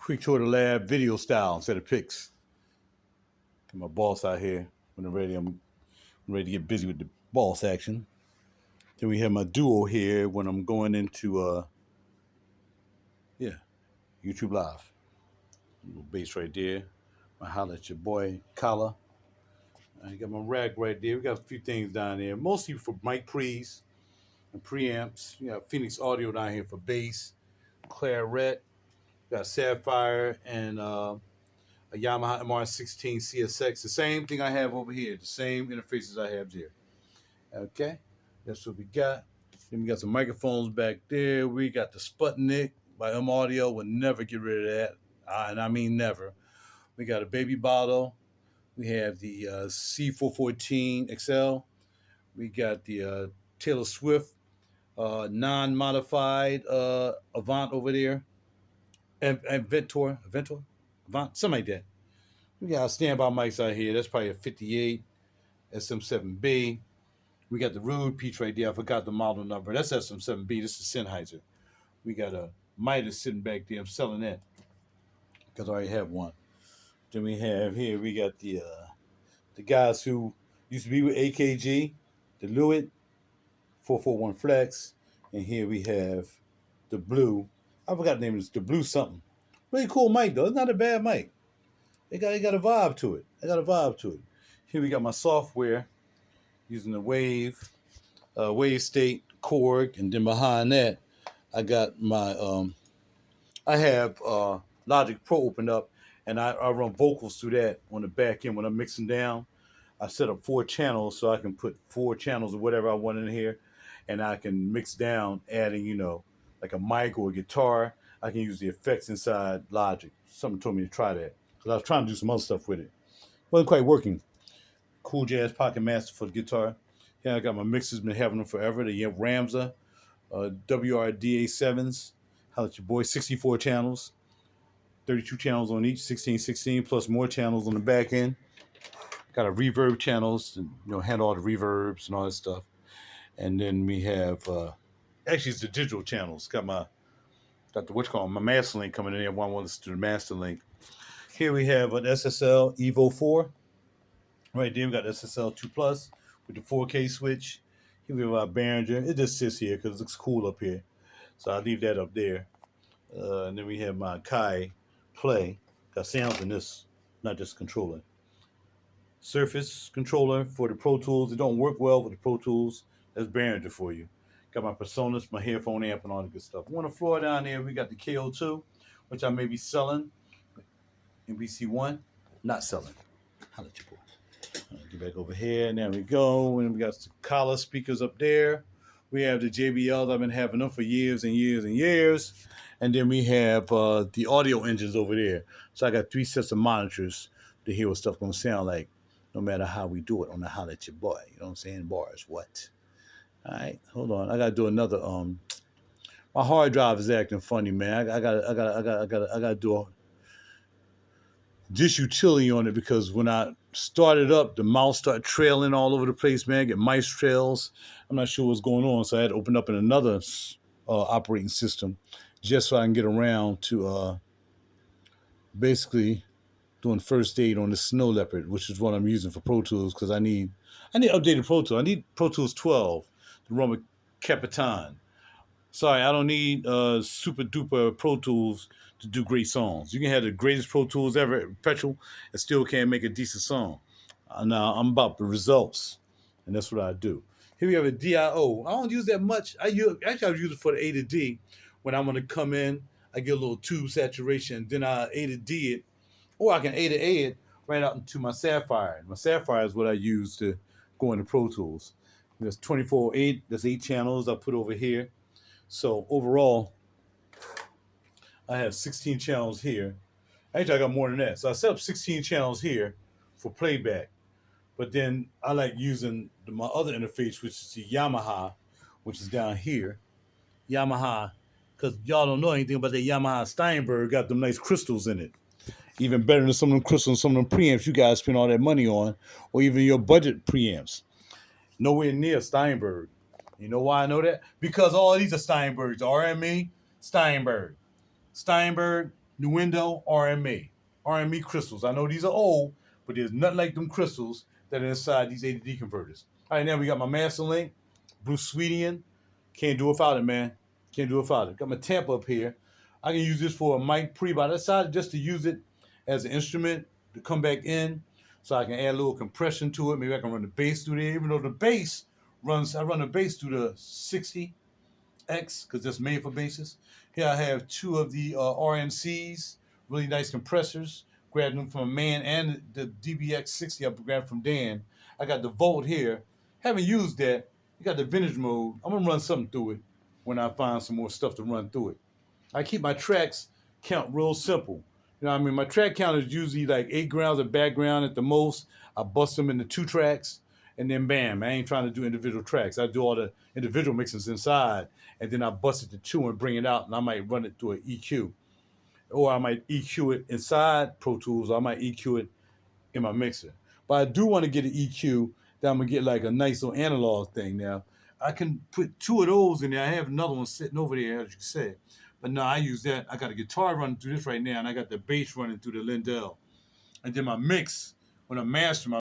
quick tour of the lab, video style instead of pics. Got my boss out here. When I'm ready to get busy with the boss action. Then we have my duo here when I'm going into yeah, YouTube Live. Little bass right there. I holla at your boy Kala. I got my rack right there. We got a few things down there, mostly for mic pre's and preamps. You got Phoenix Audio down here for bass, Claret, got Sapphire and a Yamaha MR16 CSX. The same thing I have over here. The same interfaces I have there. Okay, that's what we got. Then we got some microphones back there. We got the Sputnik by Audio. We'll never get rid of that, and I mean never. We got a baby bottle. We have the C414 XL. We got the Taylor Swift non-modified Avant over there. Ventor, Avant, something like that. We got standby mics out here. That's probably a 58 SM7B. We got the Rude Peach right there. I forgot the model number. That's SM7B. This is Sennheiser. We got a Midas sitting back there. I'm selling that because I already have one. Then we have here, we got the guys who used to be with AKG, the Lewitt 441 Flex. And here we have the Blue. I forgot the name. It's the Blue something. Really cool mic, though. It's not a bad mic. It got a vibe to it. Here we got my software using the Wave State Korg, and then behind that, I got my I have Logic Pro opened up, and I run vocals through that on the back end when I'm mixing down. I set up 4 channels so I can put 4 channels or whatever I want in here, and I can mix down, adding like a mic or a guitar. I can use the effects inside Logic. Someone told me to try that because I was trying to do some other stuff with it. Wasn't quite working. Cool Jazz Pocket Master for the guitar. Yeah, I got my mixers, been having them forever. The Ramza, WRDA7s. Holla at your boy, 64 channels, 32 channels on each, 16, plus more channels on the back end. Got a reverb channels, and, handle all the reverbs and all that stuff. And then we have, actually it's the digital channels. Got my master link coming in there. One wants to do the master link. Here we have an SSL Evo 4. Right there, we got SSL 2 Plus with the 4K switch. Here we have our Behringer. It just sits here because it looks cool up here. So I'll leave that up there. And then we have my Kai Play. Got sounds in this, not just controller. Surface controller for the Pro Tools. It don't work well with the Pro Tools. That's Behringer for you. Got my Personas, my headphone amp, and all the good stuff. On the floor down there, we got the KO2, which I may be selling. MBC1, not selling. Holla at your boy. Get back over here. There we go. And we got the collar speakers up there. We have the JBLs. I've been having them for years and years and years. And then we have the audio engines over there. So I got 3 sets of monitors to hear what stuff's going to sound like, no matter how we do it on the Holla at your boy. You know what I'm saying? Bars, what? All right, hold on. I got to do another. My hard drive is acting funny, man. I got to do dish utility on it because when I started up, the mouse started trailing all over the place, man. I get mice trails. I'm not sure what's going on, so I had to open up in another operating system just so I can get around to basically doing first aid on the Snow Leopard, which is what I'm using for Pro Tools because I need updated Pro Tools. I need Pro Tools 12 to run with Capitan. Sorry, I don't need super duper Pro Tools to do great songs. You can have the greatest Pro Tools ever, Petrol, and still can't make a decent song. Now, I'm about the results, and that's what I do. Here we have a DIO. I don't use that much. I use it for the A to D. When I'm going to come in, I get a little tube saturation, then I A to D it, or I can A to A it right out into my Sapphire. My Sapphire is what I use to go into Pro Tools. There's 24/8. There's 8 channels I put over here. So overall, I have 16 channels here. Actually, I got more than that. So I set up 16 channels here for playback. But then I like using my other interface, which is the Yamaha, which is down here. Yamaha, because y'all don't know anything about the Yamaha Steinberg, got them nice crystals in it. Even better than some of them crystals, some of them preamps you guys spend all that money on, or even your budget preamps. Nowhere near Steinberg. You know why I know that? Because all these are Steinbergs. RME, Steinberg. Steinberg, Nuendo RMA. RME crystals. I know these are old, but there's nothing like them crystals that are inside these ADD converters. All right, now we got my master link, Bruce Sweetian. Can't do it without it, man. Can't do it without it. Got my tamp up here. I can use this for a mic pre, but I decided just to use it as an instrument to come back in so I can add a little compression to it. Maybe I can run the bass through there, even though the bass runs, I run the bass through the 60X because that's made for basses. Here I have two of the RNCs, really nice compressors. Grabbed them from a man, and the DBX60 I grabbed from Dan. I got the Volt here. Haven't used that. You got the vintage mode. I'm gonna run something through it when I find some more stuff to run through it. I keep my tracks count real simple. You know what I mean? My track count is usually like 8 grounds of background at the most. I bust them into 2 tracks, and then bam, I ain't trying to do individual tracks. I do all the individual mixes inside, and then I bust it to 2 and bring it out, and I might run it through an EQ. Or I might EQ it inside Pro Tools, or I might EQ it in my mixer. But I do want to get an EQ that I'm going to get like a nice little analog thing now. I can put 2 of those in there. I have another one sitting over there, as you said. But no, I use that. I got a guitar running through this right now, and I got the bass running through the Lindell. And then my mix, when I master my